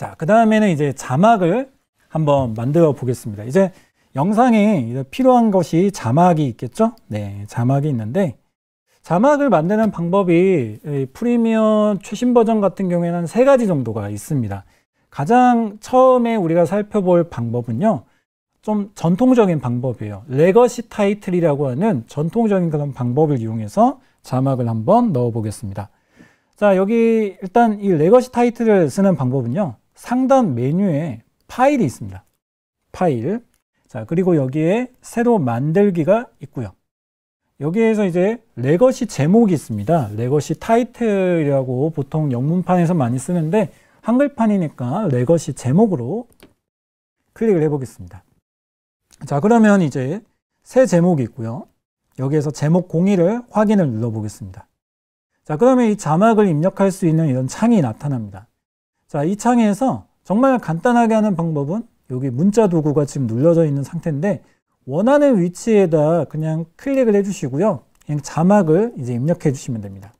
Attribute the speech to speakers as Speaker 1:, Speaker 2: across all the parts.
Speaker 1: 자, 그 다음에는 이제 자막을 한번 만들어 보겠습니다. 이제 영상에 필요한 것이 자막이 있겠죠? 네, 자막이 있는데 자막을 만드는 방법이 프리미어 최신 버전 같은 경우에는 한 3가지 정도가 있습니다. 가장 처음에 우리가 살펴볼 방법은요, 좀 전통적인 방법이에요. 레거시 타이틀이라고 하는 전통적인 그런 방법을 이용해서 자막을 한번 넣어 보겠습니다. 자, 여기 일단 이 레거시 타이틀을 쓰는 방법은요, 상단 메뉴에 파일이 있습니다. 파일. 자, 그리고 여기에 새로 만들기가 있고요. 여기에서 이제 레거시 제목이 있습니다. 레거시 타이틀이라고 보통 영문판에서 많이 쓰는데 한글판이니까 레거시 제목으로 클릭을 해 보겠습니다. 자, 그러면 이제 새 제목이 있고요. 여기에서 제목 공의를 확인을 눌러 보겠습니다. 자, 그러면 이 자막을 입력할 수 있는 이런 창이 나타납니다. 자, 이 창에서 정말 간단하게 하는 방법은 여기 문자 도구가 지금 눌러져 있는 상태인데 원하는 위치에다 그냥 클릭을 해 주시고요. 그냥 자막을 이제 입력해 주시면 됩니다.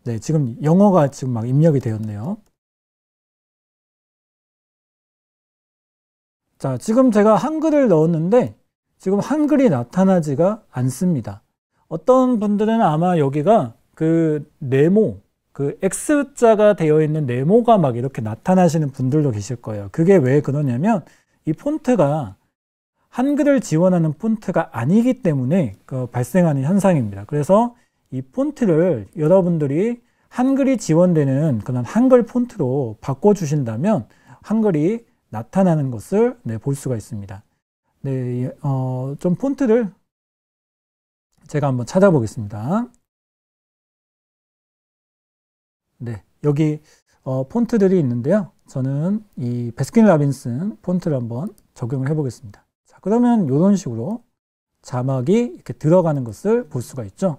Speaker 1: 네, 지금 영어가 지금 막 입력이 되었네요. 자, 지금 제가 한글을 넣었는데 지금 한글이 나타나지가 않습니다. 어떤 분들은 아마 여기가 그 네모, 그 X자가 되어 있는 네모가 막 이렇게 나타나시는 분들도 계실 거예요. 그게 왜 그러냐면 이 폰트가 한글을 지원하는 폰트가 아니기 때문에 발생하는 현상입니다. 그래서 이 폰트를 여러분들이 한글이 지원되는 그런 한글 폰트로 바꿔주신다면 한글이 나타나는 것을 볼 수가 있습니다. 네, 좀 폰트를 제가 한번 찾아보겠습니다. 네, 여기 폰트들이 있는데요. 저는 이 베스킨라빈슨 폰트를 한번 적용을 해 보겠습니다. 자, 그러면 이런 식으로 자막이 이렇게 들어가는 것을 볼 수가 있죠.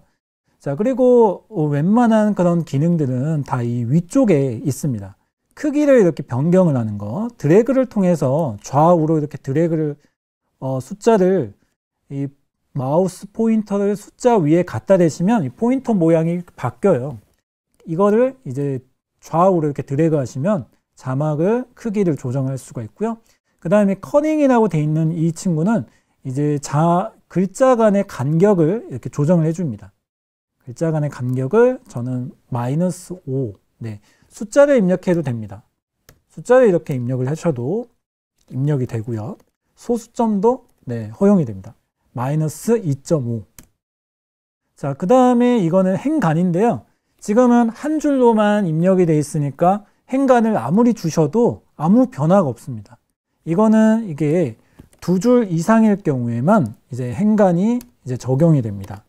Speaker 1: 자, 그리고 웬만한 그런 기능들은 다 이 위쪽에 있습니다. 크기를 이렇게 변경을 하는 거, 드래그를 통해서 좌우로 이렇게 드래그를 숫자를 이 마우스 포인터를 숫자 위에 갖다 대시면 이 포인터 모양이 바뀌어요. 이거를 이제 좌우로 이렇게 드래그 하시면 자막을 크기를 조정할 수가 있고요. 그 다음에 커닝이라고 되어 있는 이 친구는 이제 글자 간의 간격을 이렇게 조정을 해줍니다. 글자 간의 간격을 저는 -5, 네, 숫자를 입력해도 됩니다. 숫자를 이렇게 입력을 하셔도 입력이 되고요. 소수점도 네, 허용이 됩니다. -2.5. 자, 그 다음에 이거는 행간인데요. 지금은 한 줄로만 입력이 되어 있으니까 행간을 아무리 주셔도 아무 변화가 없습니다. 이거는 이게 2줄 이상일 경우에만 이제 행간이 이제 적용이 됩니다.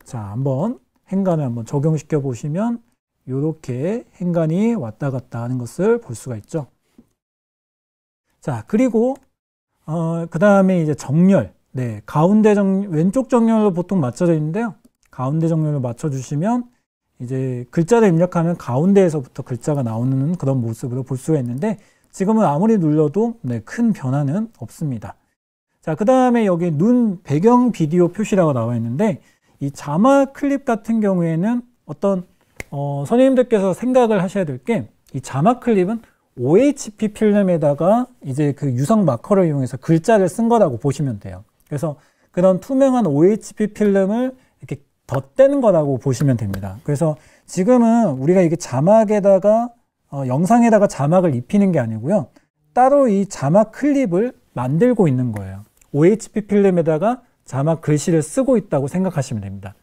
Speaker 1: 자, 한번 행간을 한번 적용시켜 보시면 이렇게 행간이 왔다 갔다 하는 것을 볼 수가 있죠. 자, 그리고 그 다음에 이제 정렬. 네, 왼쪽 정렬로 보통 맞춰져 있는데요. 가운데 정렬을 맞춰주시면 이제 글자를 입력하면 가운데에서부터 글자가 나오는 그런 모습으로 볼 수가 있는데 지금은 아무리 눌러도 네, 큰 변화는 없습니다. 자, 그 다음에 여기 눈 배경 비디오 표시라고 나와 있는데 이 자막 클립 같은 경우에는 어떤 선생님들께서 생각을 하셔야 될 게 이 자막 클립은 OHP 필름에다가 이제 그 유성 마커를 이용해서 글자를 쓴 거라고 보시면 돼요. 그래서 그런 투명한 OHP 필름을 이렇게 덧댄 거라고 보시면 됩니다. 그래서 지금은 우리가 이게 자막에다가 영상에다가 자막을 입히는 게 아니고요. 따로 이 자막 클립을 만들고 있는 거예요. OHP 필름에다가 자막 글씨를 쓰고 있다고 생각하시면 됩니다.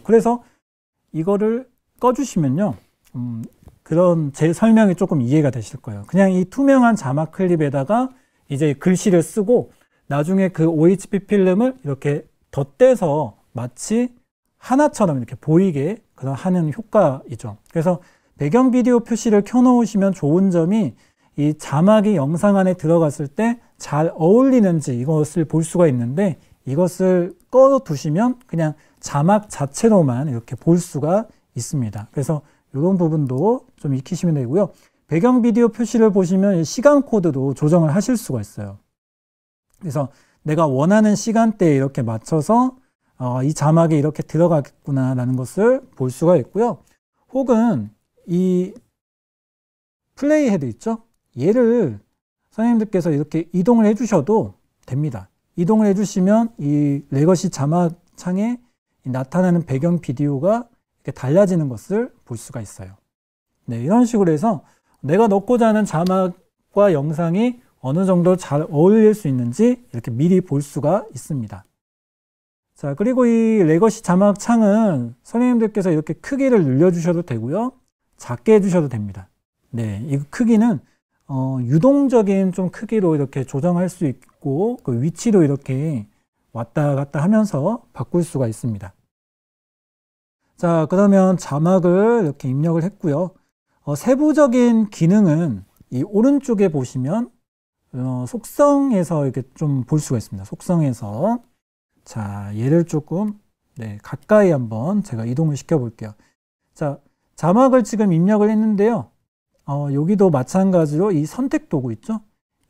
Speaker 1: 그래서 이거를 꺼주시면요. 그런 제 설명이 조금 이해가 되실 거예요. 그냥 이 투명한 자막 클립에다가 이제 글씨를 쓰고 나중에 그 OHP 필름을 이렇게 덧대서 마치 하나처럼 이렇게 보이게 그런 하는 효과이죠. 그래서 배경 비디오 표시를 켜놓으시면 좋은 점이 이 자막이 영상 안에 들어갔을 때 잘 어울리는지 이것을 볼 수가 있는데 이것을 꺼두시면 그냥 자막 자체로만 이렇게 볼 수가 있습니다. 그래서 이런 부분도 좀 익히시면 되고요. 배경 비디오 표시를 보시면 시간 코드도 조정을 하실 수가 있어요. 그래서 내가 원하는 시간대에 이렇게 맞춰서 이 자막이 이렇게 들어가겠구나 라는 것을 볼 수가 있고요. 혹은 이 플레이 헤드 있죠? 얘를 선생님들께서 이렇게 이동을 해주셔도 됩니다. 이동을 해주시면 이 레거시 자막 창에 나타나는 배경 비디오가 이렇게 달라지는 것을 볼 수가 있어요. 네, 이런 식으로 해서 내가 넣고자 하는 자막과 영상이 어느 정도 잘 어울릴 수 있는지 이렇게 미리 볼 수가 있습니다. 자, 그리고 이 레거시 자막 창은 선생님들께서 이렇게 크기를 늘려주셔도 되고요. 작게 해주셔도 됩니다. 네, 이 크기는 유동적인 좀 크기로 이렇게 조정할 수 있고 그 위치도 이렇게 왔다 갔다 하면서 바꿀 수가 있습니다. 자, 그러면 자막을 이렇게 입력을 했고요. 세부적인 기능은 이 오른쪽에 보시면 속성에서 이렇게 좀 볼 수가 있습니다. 속성에서 자, 얘를 조금 가까이 한번 제가 이동을 시켜 볼게요. 자, 자막을 지금 입력을 했는데요. 여기도 마찬가지로 이 선택 도구 있죠?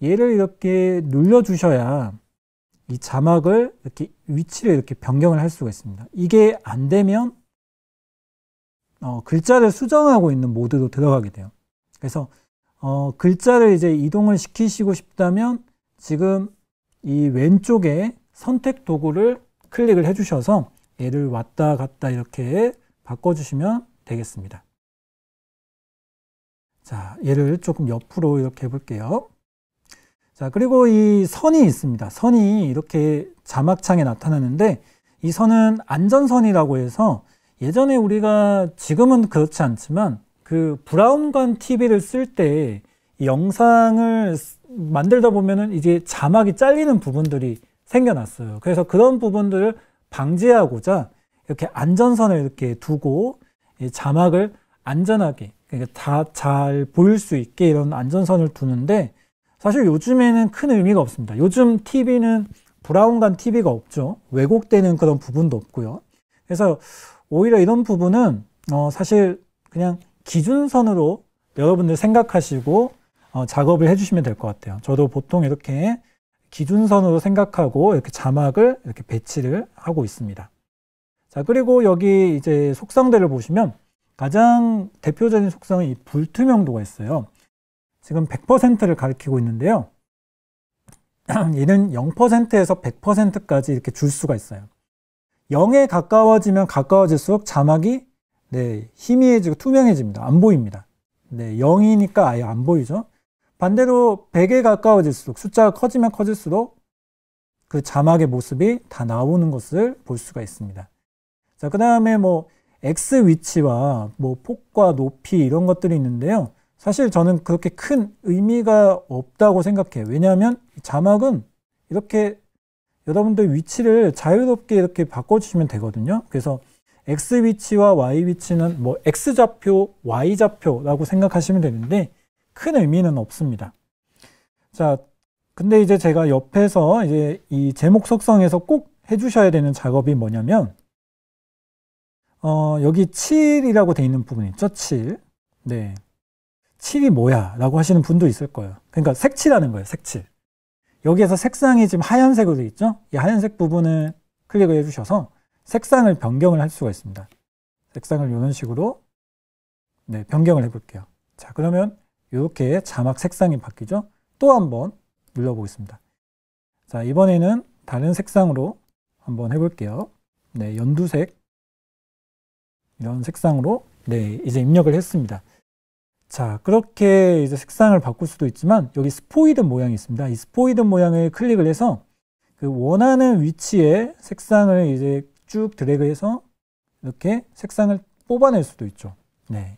Speaker 1: 얘를 이렇게 눌러 주셔야 이 자막을 이렇게 위치를 이렇게 변경을 할 수가 있습니다. 이게 안 되면 글자를 수정하고 있는 모드로 들어가게 돼요. 그래서 글자를 이제 이동을 시키시고 싶다면 지금 이 왼쪽에 선택 도구를 클릭을 해주셔서 얘를 왔다 갔다 이렇게 바꿔주시면 되겠습니다. 자, 얘를 조금 옆으로 이렇게 해볼게요. 자, 그리고 이 선이 있습니다. 선이 이렇게 자막창에 나타나는데 이 선은 안전선이라고 해서 예전에 우리가 지금은 그렇지 않지만 그 브라운관 TV를 쓸 때 영상을 만들다 보면은 이제 자막이 잘리는 부분들이 생겨났어요. 그래서 그런 부분들을 방지하고자 이렇게 안전선을 이렇게 두고 자막을 안전하게 그러니까 다 잘 보일 수 있게 이런 안전선을 두는데 사실 요즘에는 큰 의미가 없습니다. 요즘 TV는 브라운관 TV가 없죠. 왜곡되는 그런 부분도 없고요. 그래서 오히려 이런 부분은 사실 그냥 기준선으로 여러분들 생각하시고 작업을 해주시면 될 것 같아요. 저도 보통 이렇게 기준선으로 생각하고 이렇게 자막을 이렇게 배치를 하고 있습니다. 자, 그리고 여기 이제 속성들을 보시면 가장 대표적인 속성은 이 불투명도가 있어요. 지금 100%를 가리키고 있는데요. 얘는 0%에서 100%까지 이렇게 줄 수가 있어요. 0에 가까워지면 가까워질수록 자막이 희미해지고 투명해집니다. 안 보입니다. 0이니까 아예 안 보이죠. 반대로 100에 가까워질수록 숫자가 커지면 커질수록 그 자막의 모습이 다 나오는 것을 볼 수가 있습니다. 자, 그 다음에 뭐 X 위치와 뭐 폭과 높이 이런 것들이 있는데요. 사실 저는 그렇게 큰 의미가 없다고 생각해요. 왜냐하면 자막은 이렇게 여러분들 위치를 자유롭게 이렇게 바꿔주시면 되거든요. 그래서 X 위치와 Y 위치는 뭐 X좌표, Y좌표라고 생각하시면 되는데 큰 의미는 없습니다. 자, 근데 이제 제가 옆에서 이제 이 제목 속성에서 꼭 해주셔야 되는 작업이 뭐냐면 여기 7이라고 되어 있는 부분 있죠? 7. 네. 7이 뭐야? 라고 하시는 분도 있을 거예요. 그러니까 색칠하는 거예요. 색칠. 여기에서 색상이 지금 하얀색으로 되어 있죠? 이 하얀색 부분을 클릭을 해주셔서 색상을 변경을 할 수가 있습니다. 색상을 이런 식으로 변경을 해볼게요. 자, 그러면 이렇게 자막 색상이 바뀌죠? 또 한번 눌러보겠습니다. 자, 이번에는 다른 색상으로 한번 해볼게요. 연두색 이런 색상으로 이제 입력을 했습니다. 자, 그렇게 이제 색상을 바꿀 수도 있지만 여기 스포이드 모양이 있습니다. 이 스포이드 모양을 클릭을 해서 그 원하는 위치에 색상을 이제 쭉 드래그해서 이렇게 색상을 뽑아낼 수도 있죠.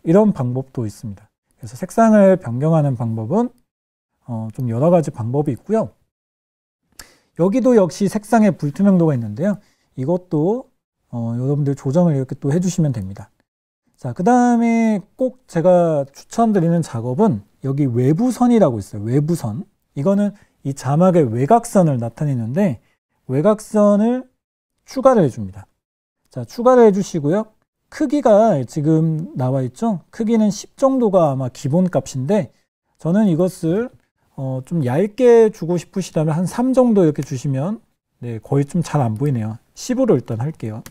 Speaker 1: 이런 방법도 있습니다. 그래서 색상을 변경하는 방법은 좀 여러 가지 방법이 있고요. 여기도 역시 색상의 불투명도가 있는데요. 이것도 여러분들 조정을 이렇게 또 해주시면 됩니다. 자, 그 다음에 꼭 제가 추천드리는 작업은 여기 외부선이라고 있어요. 외부선. 이거는 이 자막의 외곽선을 나타내는데 외곽선을 추가를 해줍니다. 자, 추가를 해주시고요. 크기가 지금 나와 있죠. 크기는 10 정도가 아마 기본 값인데 저는 이것을 좀 얇게 주고 싶으시다면 한 3 정도 이렇게 주시면 거의 좀 잘 안 보이네요. 10으로 일단 할게요.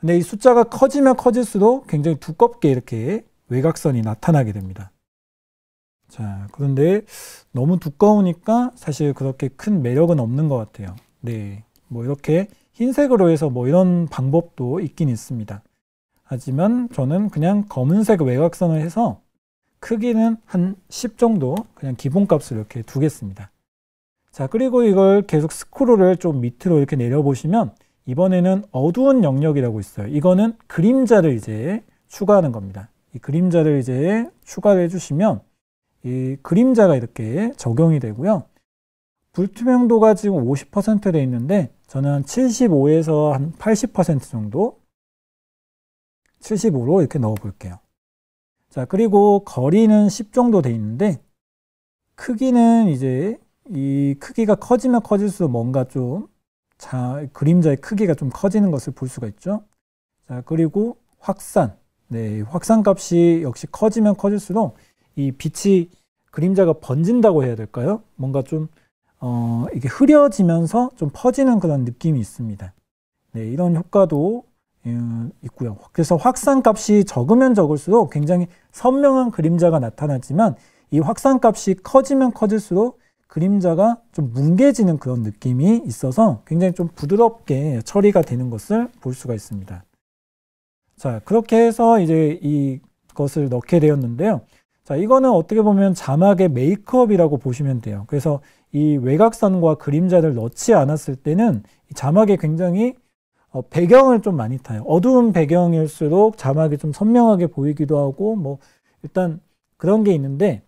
Speaker 1: 근데 이 숫자가 커지면 커질수록 굉장히 두껍게 이렇게 외곽선이 나타나게 됩니다. 자, 그런데 너무 두꺼우니까 사실 그렇게 큰 매력은 없는 것 같아요. 네, 뭐 이렇게 흰색으로 해서 뭐 이런 방법도 있긴 있습니다. 하지만 저는 그냥 검은색 외곽선을 해서 크기는 한 10 정도 그냥 기본값을 이렇게 두겠습니다. 자, 그리고 이걸 계속 스크롤을 좀 밑으로 이렇게 내려보시면 이번에는 어두운 영역이라고 있어요. 이거는 그림자를 이제 추가하는 겁니다. 이 그림자를 이제 추가를 해주시면 이 그림자가 이렇게 적용이 되고요. 불투명도가 지금 50% 돼 있는데 저는 한 75에서 한 80% 정도 75로 이렇게 넣어 볼게요. 자, 그리고 거리는 10 정도 돼 있는데 크기는 이제 이 크기가 커지면 커질수록 뭔가 좀 그림자의 크기가 좀 커지는 것을 볼 수가 있죠. 자, 그리고 확산. 네, 확산 값이 역시 커지면 커질수록 이 빛이 그림자가 번진다고 해야 될까요? 뭔가 좀 이게 흐려지면서 좀 퍼지는 그런 느낌이 있습니다. 네, 이런 효과도 있고요. 그래서 확산 값이 적으면 적을수록 굉장히 선명한 그림자가 나타나지만 이 확산 값이 커지면 커질수록 그림자가 좀 뭉개지는 그런 느낌이 있어서 굉장히 좀 부드럽게 처리가 되는 것을 볼 수가 있습니다. 자, 그렇게 해서 이제 이것을 넣게 되었는데요. 자, 이거는 어떻게 보면 자막의 메이크업이라고 보시면 돼요. 그래서 이 외곽선과 그림자를 넣지 않았을 때는 이 자막에 굉장히 배경을 좀 많이 타요. 어두운 배경일수록 자막이 좀 선명하게 보이기도 하고 뭐 일단 그런 게 있는데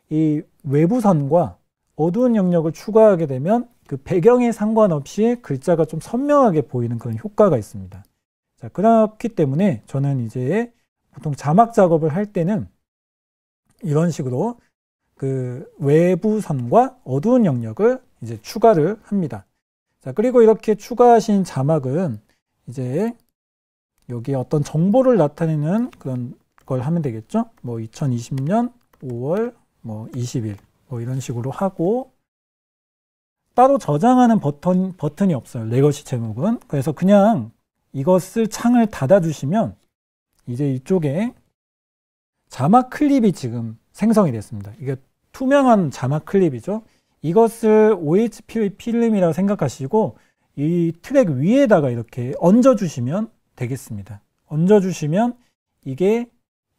Speaker 1: 이 외부선과 어두운 영역을 추가하게 되면 그 배경에 상관없이 글자가 좀 선명하게 보이는 그런 효과가 있습니다. 자, 그렇기 때문에 저는 이제 보통 자막 작업을 할 때는 이런 식으로 그 외부선과 어두운 영역을 이제 추가를 합니다. 자, 그리고 이렇게 추가하신 자막은 이제 여기 어떤 정보를 나타내는 그런 걸 하면 되겠죠. 뭐 2020년 5월 뭐 20일 뭐 이런 식으로 하고 따로 저장하는 버튼이 없어요. 레거시 제목은. 그래서 그냥 이것을 창을 닫아 주시면 이제 이쪽에 자막 클립이 지금 생성이 됐습니다. 이게 투명한 자막 클립이죠. 이것을 OHP 필름이라고 생각하시고 이 트랙 위에다가 이렇게 얹어주시면 되겠습니다. 얹어주시면 이게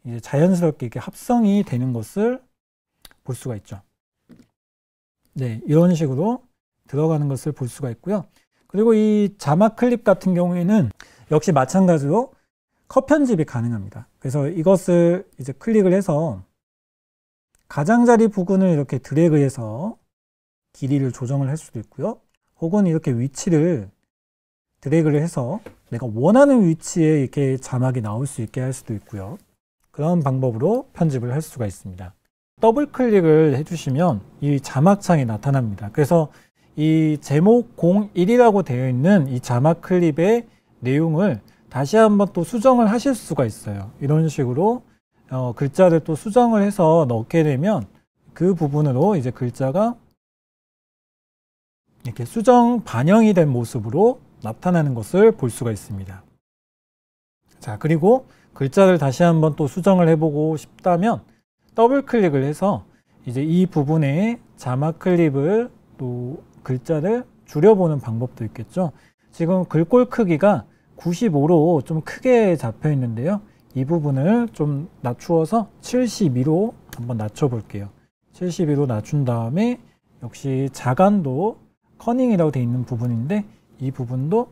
Speaker 1: 이제 자연스럽게 이렇게 합성이 되는 것을 볼 수가 있죠. 네, 이런 식으로 들어가는 것을 볼 수가 있고요. 그리고 이 자막 클립 같은 경우에는 역시 마찬가지로 컷 편집이 가능합니다. 그래서 이것을 이제 클릭을 해서 가장자리 부분을 이렇게 드래그해서 길이를 조정을 할 수도 있고요. 혹은 이렇게 위치를 드래그를 해서 내가 원하는 위치에 이렇게 자막이 나올 수 있게 할 수도 있고요. 그런 방법으로 편집을 할 수가 있습니다. 더블 클릭을 해주시면 이 자막창이 나타납니다. 그래서 이 제목 01이라고 되어 있는 이 자막 클립의 내용을 다시 한번 또 수정을 하실 수가 있어요. 이런 식으로 글자를 또 수정을 해서 넣게 되면 그 부분으로 이제 글자가 이렇게 수정 반영이 된 모습으로 나타나는 것을 볼 수가 있습니다. 자, 그리고 글자를 다시 한번 또 수정을 해보고 싶다면 더블 클릭을 해서 이제 이 부분에 자막 클립을 또 글자를 줄여보는 방법도 있겠죠. 지금 글꼴 크기가 95로 좀 크게 잡혀 있는데요. 이 부분을 좀 낮추어서 72로 한번 낮춰 볼게요. 72로 낮춘 다음에 역시 자간도 커닝이라고 되어 있는 부분인데 이 부분도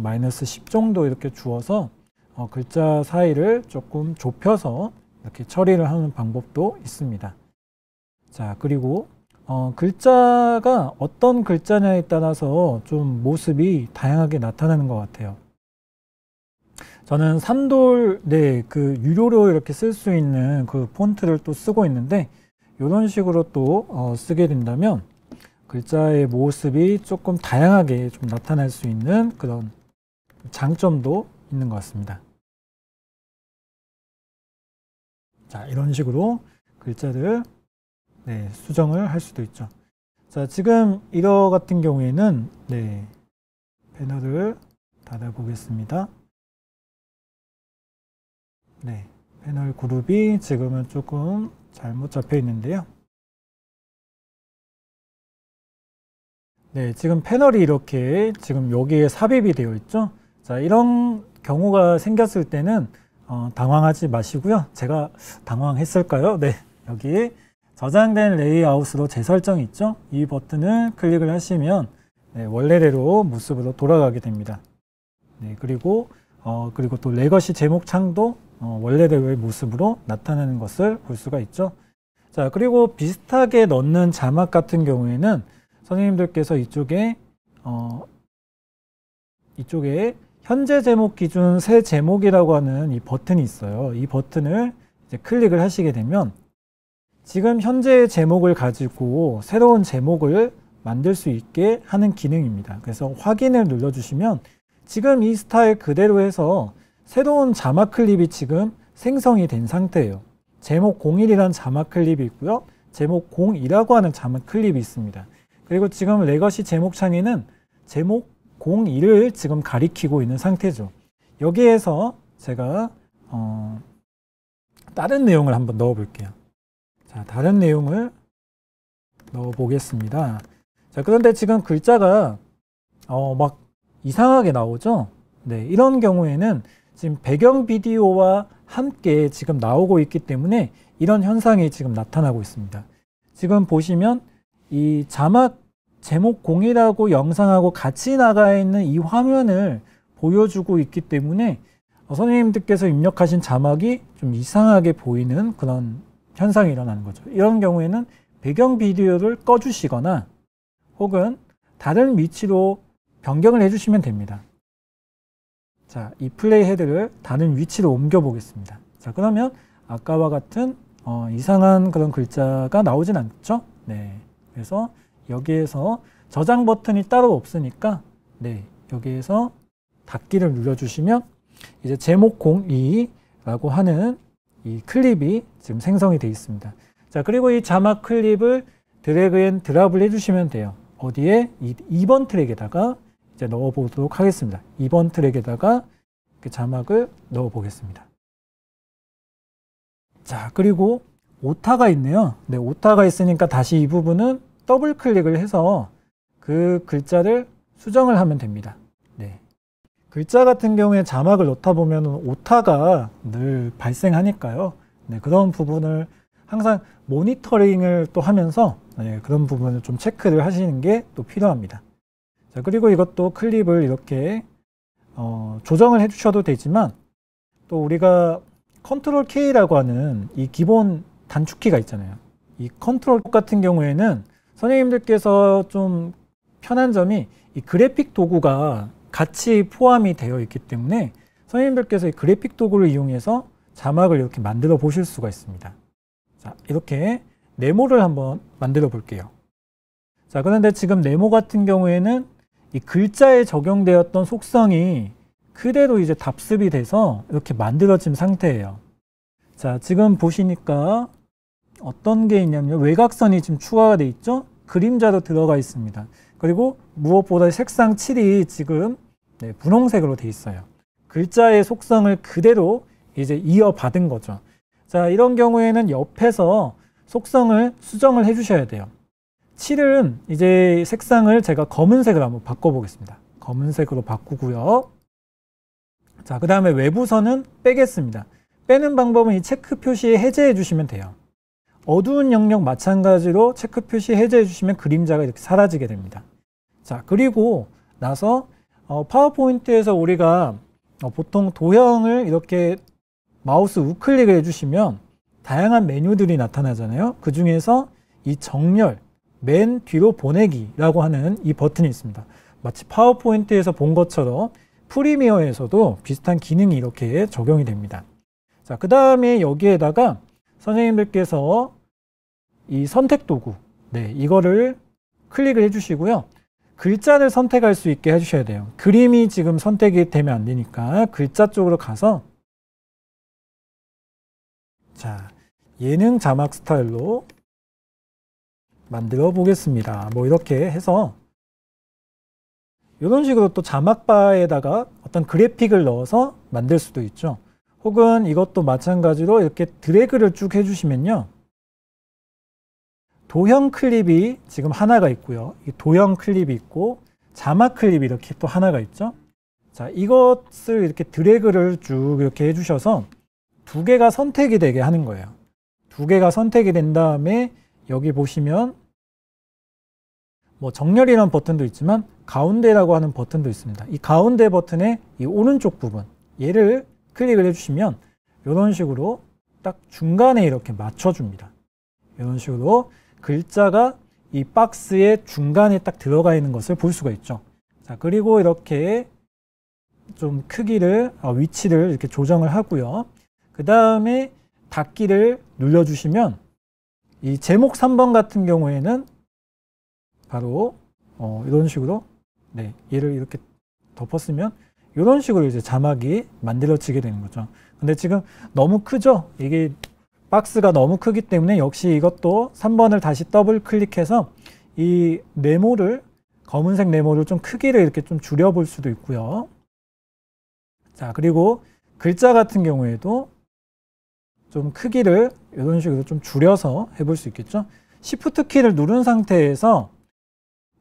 Speaker 1: 마이너스 10 정도 이렇게 주어서 글자 사이를 조금 좁혀서 이렇게 처리를 하는 방법도 있습니다. 자, 그리고 글자가 어떤 글자냐에 따라서 좀 모습이 다양하게 나타나는 것 같아요. 저는 삼돌, 네, 그 유료로 이렇게 쓸 수 있는 그 폰트를 또 쓰고 있는데 이런 식으로 또 쓰게 된다면 글자의 모습이 조금 다양하게 좀 나타날 수 있는 그런 장점도 있는 것 같습니다. 자, 이런 식으로 글자를 네, 수정을 할 수도 있죠. 자, 지금 이거 같은 경우에는 네, 패널을 닫아 보겠습니다. 네, 패널 그룹이 지금은 조금 잘못 잡혀 있는데요. 네, 지금 패널이 이렇게 지금 여기에 삽입이 되어 있죠. 자, 이런 경우가 생겼을 때는 당황하지 마시고요. 제가 당황했을까요? 네, 여기 저장된 레이아웃으로 재설정 있죠. 이 버튼을 클릭을 하시면 네, 원래대로 모습으로 돌아가게 됩니다. 네, 그리고 또 레거시 제목 창도 원래대로의 모습으로 나타나는 것을 볼 수가 있죠. 자, 그리고 비슷하게 넣는 자막 같은 경우에는 선생님들께서 이쪽에 현재 제목 기준 새 제목이라고 하는 이 버튼이 있어요. 이 버튼을 이제 클릭을 하시게 되면 지금 현재의 제목을 가지고 새로운 제목을 만들 수 있게 하는 기능입니다. 그래서 확인을 눌러주시면 지금 이 스타일 그대로 해서 새로운 자막 클립이 지금 생성이 된 상태예요. 제목 01이라는 자막 클립이 있고요. 제목 02라고 하는 자막 클립이 있습니다. 그리고 지금 레거시 제목 창에는 제목 02를 지금 가리키고 있는 상태죠. 여기에서 제가 다른 내용을 한번 넣어 볼게요. 자, 다른 내용을 넣어 보겠습니다. 자, 그런데 지금 글자가 막 이상하게 나오죠. 네, 이런 경우에는 지금 배경 비디오와 함께 지금 나오고 있기 때문에 이런 현상이 지금 나타나고 있습니다. 지금 보시면 이 자막 제목 0이라고 영상하고 같이 나가 있는 이 화면을 보여주고 있기 때문에 선생님들께서 입력하신 자막이 좀 이상하게 보이는 그런 현상이 일어나는 거죠. 이런 경우에는 배경 비디오를 꺼주시거나 혹은 다른 위치로 변경을 해주시면 됩니다. 자, 이 플레이 헤드를 다른 위치로 옮겨 보겠습니다. 자, 그러면 아까와 같은 이상한 그런 글자가 나오진 않죠? 네. 그래서 여기에서 저장 버튼이 따로 없으니까 네, 여기에서 닫기를 눌러주시면 이제 제목 02라고 하는 이 클립이 지금 생성이 되어 있습니다. 자, 그리고 이 자막 클립을 드래그 앤 드랍을 해주시면 돼요. 어디에? 2번 트랙에다가 이제 넣어 보도록 하겠습니다. 2번 트랙에다가 자막을 넣어 보겠습니다. 자, 그리고 오타가 있네요. 네, 오타가 있으니까 다시 이 부분은 더블 클릭을 해서 그 글자를 수정을 하면 됩니다. 네. 글자 같은 경우에 자막을 넣다 보면 오타가 늘 발생하니까요. 네, 그런 부분을 항상 모니터링을 또 하면서 네, 그런 부분을 좀 체크를 하시는 게 또 필요합니다. 자, 그리고 이것도 클립을 이렇게 조정을 해주셔도 되지만 또 우리가 컨트롤 K라고 하는 이 기본 단축키가 있잖아요. 이 컨트롤 같은 경우에는 선생님들께서 좀 편한 점이 이 그래픽 도구가 같이 포함이 되어 있기 때문에 선생님들께서 이 그래픽 도구를 이용해서 자막을 이렇게 만들어 보실 수가 있습니다. 자, 이렇게 네모를 한번 만들어 볼게요. 자, 그런데 지금 네모 같은 경우에는 이 글자에 적용되었던 속성이 그대로 이제 답습이 돼서 이렇게 만들어진 상태예요. 자, 지금 보시니까 어떤 게 있냐면 외곽선이 지금 추가가 돼 있죠? 그림자도 들어가 있습니다. 그리고 무엇보다 색상 7이 지금 네, 분홍색으로 돼 있어요. 글자의 속성을 그대로 이제 이어받은 거죠. 자, 이런 경우에는 옆에서 속성을 수정을 해 주셔야 돼요. 7은 이제 색상을 제가 검은색으로 한번 바꿔보겠습니다. 검은색으로 바꾸고요. 자, 그 다음에 외부선은 빼겠습니다. 빼는 방법은 이 체크 표시에 해제해 주시면 돼요. 어두운 영역 마찬가지로 체크 표시 해제해 주시면 그림자가 이렇게 사라지게 됩니다. 자, 그리고 나서 파워포인트에서 우리가 보통 도형을 이렇게 마우스 우클릭을 해주시면 다양한 메뉴들이 나타나잖아요. 그 중에서 이 정렬, 맨 뒤로 보내기라고 하는 이 버튼이 있습니다. 마치 파워포인트에서 본 것처럼 프리미어에서도 비슷한 기능이 이렇게 적용이 됩니다. 자, 그 다음에 여기에다가 선생님들께서 이 선택 도구, 네, 이거를 클릭을 해주시고요. 글자를 선택할 수 있게 해주셔야 돼요. 그림이 지금 선택이 되면 안 되니까 글자 쪽으로 가서 자, 예능 자막 스타일로 만들어 보겠습니다. 뭐 이렇게 해서 이런 식으로 또 자막바에다가 어떤 그래픽을 넣어서 만들 수도 있죠. 혹은 이것도 마찬가지로 이렇게 드래그를 쭉 해주시면요. 도형 클립이 지금 하나가 있고요. 이 도형 클립이 있고 자막 클립이 이렇게 또 하나가 있죠. 자, 이것을 이렇게 드래그를 쭉 이렇게 해주셔서 두 개가 선택이 되게 하는 거예요. 두 개가 선택이 된 다음에 여기 보시면 뭐 정렬이라는 버튼도 있지만 가운데라고 하는 버튼도 있습니다. 이 가운데 버튼의 이 오른쪽 부분, 얘를 클릭을 해주시면 이런 식으로 딱 중간에 이렇게 맞춰줍니다. 이런 식으로 글자가 이 박스의 중간에 딱 들어가 있는 것을 볼 수가 있죠. 자, 그리고 이렇게 좀 크기를, 위치를 이렇게 조정을 하고요. 그 다음에 닫기를 눌러주시면 이 제목 3번 같은 경우에는 바로 이런 식으로 얘를 이렇게 덮었으면 이런 식으로 이제 자막이 만들어지게 되는 거죠. 근데 지금 너무 크죠? 이게 박스가 너무 크기 때문에 역시 이것도 3번을 다시 더블 클릭해서 이 네모를, 검은색 네모를 좀 크기를 이렇게 좀 줄여볼 수도 있고요. 자, 그리고 글자 같은 경우에도 좀 크기를 이런 식으로 좀 줄여서 해볼 수 있겠죠. Shift 키를 누른 상태에서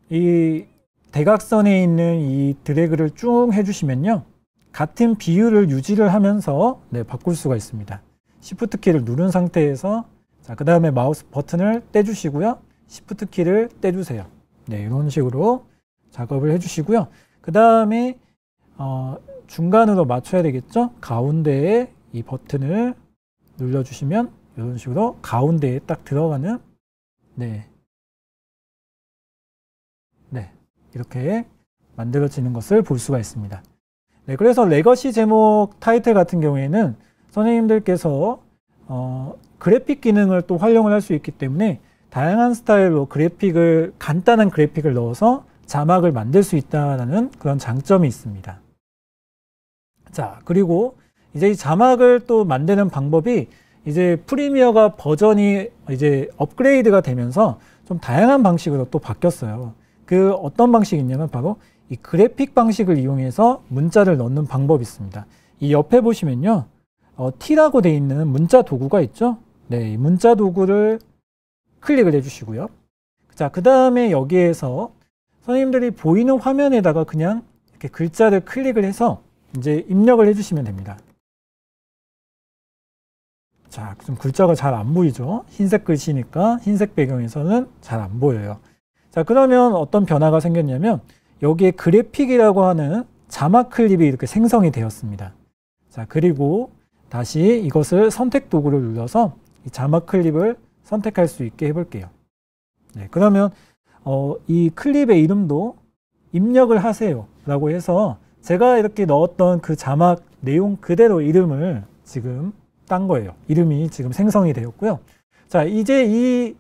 Speaker 1: 이 대각선에 있는 이 드래그를 쭉 해주시면요, 같은 비율을 유지를 하면서 바꿀 수가 있습니다. Shift 키를 누른 상태에서, 자, 그 다음에 마우스 버튼을 떼주시고요, Shift 키를 떼주세요. 이런 식으로 작업을 해주시고요. 그 다음에 중간으로 맞춰야 되겠죠. 가운데에 이 버튼을 눌러주시면 이런 식으로 가운데에 딱 들어가는 이렇게 만들어지는 것을 볼 수가 있습니다. 그래서 레거시 제목 타이틀 같은 경우에는 선생님들께서 그래픽 기능을 또 활용을 할 수 있기 때문에 다양한 스타일로 간단한 그래픽을 넣어서 자막을 만들 수 있다는 그런 장점이 있습니다. 자, 그리고 이제 이 자막을 또 만드는 방법이 이제 프리미어가 버전이 이제 업그레이드가 되면서 좀 다양한 방식으로 또 바뀌었어요. 그 어떤 방식이 있냐면 바로 이 그래픽 방식을 이용해서 문자를 넣는 방법이 있습니다. 이 옆에 보시면요, T라고 되어 있는 문자 도구가 있죠. 이 문자 도구를 클릭을 해주시고요. 자, 그 다음에 여기에서 선생님들이 보이는 화면에다가 그냥 이렇게 글자를 클릭을 해서 이제 입력을 해주시면 됩니다. 자, 좀 글자가 잘 안 보이죠? 흰색 글씨니까 흰색 배경에서는 잘 안 보여요. 자, 그러면 어떤 변화가 생겼냐면 여기에 그래픽이라고 하는 자막 클립이 이렇게 생성이 되었습니다. 자, 그리고 다시 이것을 선택 도구를 눌러서 이 자막 클립을 선택할 수 있게 해볼게요. 그러면 이 클립의 이름도 입력을 하세요 라고 해서 제가 이렇게 넣었던 그 자막 내용 그대로 이름을 지금 딴 거예요. 이름이 지금 생성이 되었고요. 자, 이제 이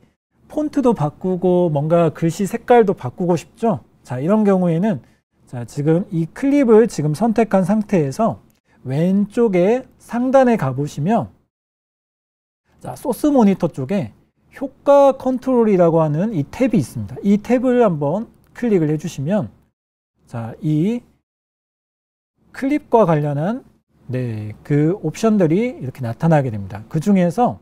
Speaker 1: 폰트도 바꾸고 뭔가 글씨 색깔도 바꾸고 싶죠? 자, 이런 경우에는 자, 지금 이 클립을 지금 선택한 상태에서 왼쪽에 상단에 가보시면 자, 소스 모니터 쪽에 효과 컨트롤이라고 하는 이 탭이 있습니다. 이 탭을 한번 클릭을 해주시면 자, 이 클립과 관련한 그 옵션들이 이렇게 나타나게 됩니다. 그 중에서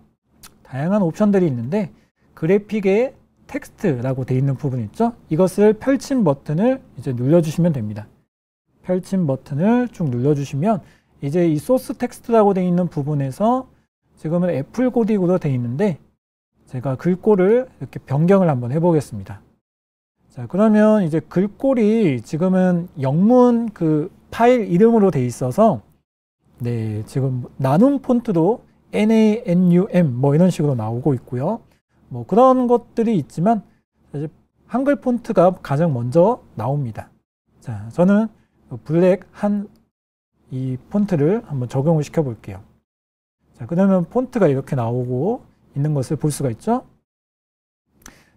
Speaker 1: 다양한 옵션들이 있는데 그래픽의 텍스트라고 되어 있는 부분 있죠? 이것을 펼침 버튼을 이제 눌러주시면 됩니다. 펼침 버튼을 쭉 눌러주시면 이제 이 소스 텍스트라고 되어 있는 부분에서 지금은 애플 고딕으로 되어 있는데 제가 글꼴을 이렇게 변경을 한번 해보겠습니다. 자, 그러면 이제 글꼴이 지금은 영문 그 파일 이름으로 되어 있어서 지금 나눔 폰트도 NANUM 뭐 이런 식으로 나오고 있고요. 뭐 그런 것들이 있지만 사실 한글 폰트가 가장 먼저 나옵니다. 자, 저는 블랙 이 폰트를 한번 적용을 시켜 볼게요. 자, 그러면 폰트가 이렇게 나오고 있는 것을 볼 수가 있죠.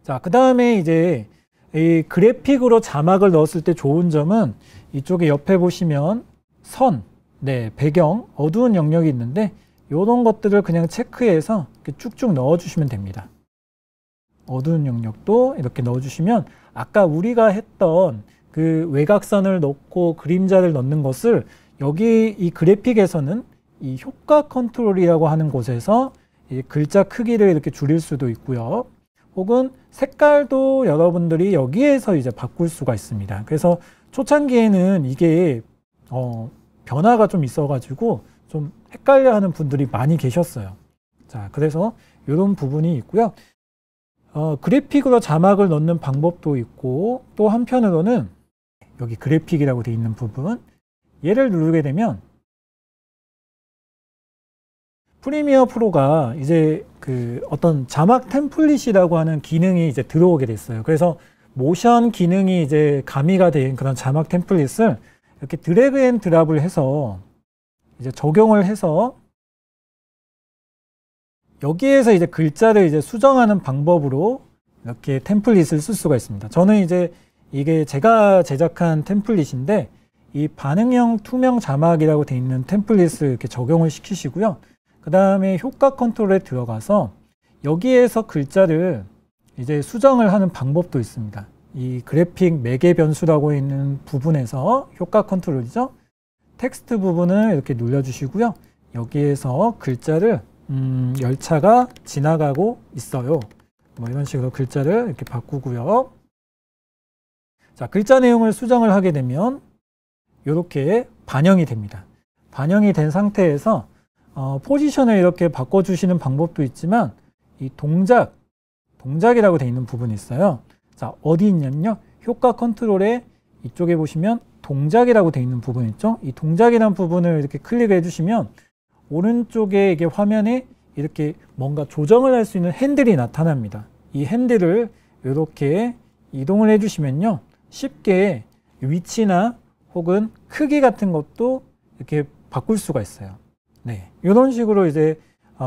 Speaker 1: 자, 그 다음에 이제 이 그래픽으로 자막을 넣었을 때 좋은 점은 이쪽에 옆에 보시면 선, 배경, 어두운 영역이 있는데 이런 것들을 그냥 체크해서 이렇게 쭉쭉 넣어주시면 됩니다. 어두운 영역도 이렇게 넣어주시면 아까 우리가 했던 그 외곽선을 넣고 그림자를 넣는 것을 여기 이 그래픽에서는 이 효과 컨트롤이라고 하는 곳에서 이 글자 크기를 이렇게 줄일 수도 있고요. 혹은 색깔도 여러분들이 여기에서 이제 바꿀 수가 있습니다. 그래서 초창기에는 이게 변화가 좀 있어가지고 좀 헷갈려하는 분들이 많이 계셨어요. 자, 그래서 이런 부분이 있고요. 그래픽으로 자막을 넣는 방법도 있고, 또 한편으로는 여기 그래픽이라고 되어 있는 부분, 얘를 누르게 되면 프리미어 프로가 이제 그 어떤 자막 템플릿이라고 하는 기능이 이제 들어오게 됐어요. 그래서 모션 기능이 이제 가미가 된 그런 자막 템플릿을 이렇게 드래그 앤 드랍을 해서 이제 적용을 해서 여기에서 이제 글자를 이제 수정하는 방법으로 이렇게 템플릿을 쓸 수가 있습니다. 저는 이제 이게 제가 제작한 템플릿인데, 이 반응형 투명 자막이라고 되어 있는 템플릿을 이렇게 적용을 시키시고요. 그 다음에 효과 컨트롤에 들어가서 여기에서 글자를 이제 수정을 하는 방법도 있습니다. 이 그래픽 매개 변수라고 있는 부분에서 효과 컨트롤이죠. 텍스트 부분을 이렇게 눌러주시고요. 여기에서 글자를 열차가 지나가고 있어요. 뭐 이런 식으로 글자를 이렇게 바꾸고요. 자, 글자 내용을 수정을 하게 되면 이렇게 반영이 됩니다. 반영이 된 상태에서 포지션을 이렇게 바꿔주시는 방법도 있지만, 이 동작이라고 되어 있는 부분이 있어요. 자, 어디 있냐면요. 효과 컨트롤에 이쪽에 보시면 동작이라고 되어 있는 부분 있죠. 이 동작이라는 부분을 이렇게 클릭해 주시면 오른쪽에 이게 화면에 이렇게 뭔가 조정을 할 수 있는 핸들이 나타납니다. 이 핸들을 이렇게 이동을 해 주시면요. 쉽게 위치나 혹은 크기 같은 것도 이렇게 바꿀 수가 있어요. 네, 이런 식으로 이제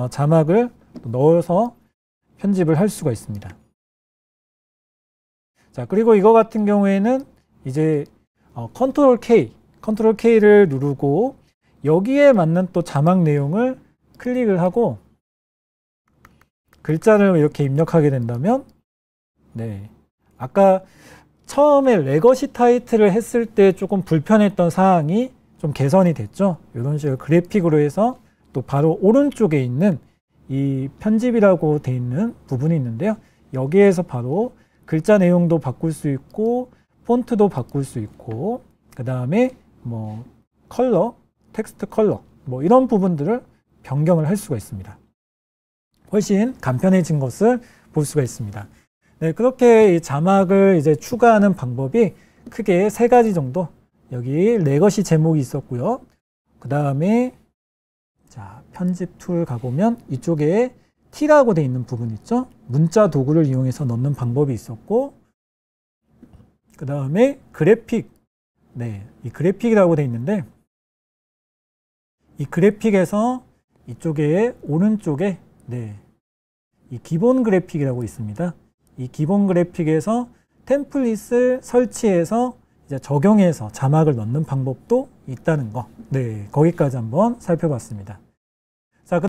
Speaker 1: 자막을 넣어서 편집을 할 수가 있습니다. 자, 그리고 이거 같은 경우에는 이제 컨트롤 K를 누르고 여기에 맞는 또 자막 내용을 클릭을 하고 글자를 이렇게 입력하게 된다면, 네, 아까 처음에 레거시 타이틀을 했을 때 조금 불편했던 사항이 좀 개선이 됐죠. 이런 식으로 그래픽으로 해서 또 바로 오른쪽에 있는 이 편집이라고 돼 있는 부분이 있는데요. 여기에서 바로 글자 내용도 바꿀 수 있고 폰트도 바꿀 수 있고, 그 다음에 뭐 컬러, 텍스트 컬러 뭐 이런 부분들을 변경을 할 수가 있습니다. 훨씬 간편해진 것을 볼 수가 있습니다. 네, 그렇게 이 자막을 이제 추가하는 방법이 크게 3가지 정도. 여기 레거시 제목이 있었고요. 그 다음에 자, 편집 툴 가보면 이쪽에 T라고 되어 있는 부분 있죠. 문자 도구를 이용해서 넣는 방법이 있었고, 그 다음에 그래픽. 네, 이 그래픽이라고 되어 있는데, 이 그래픽에서 이쪽에 오른쪽에 네, 이 기본 그래픽이라고 있습니다. 이 기본 그래픽에서 템플릿을 설치해서 이제 적용해서 자막을 넣는 방법도 있다는 거. 네, 거기까지 한번 살펴봤습니다. 자,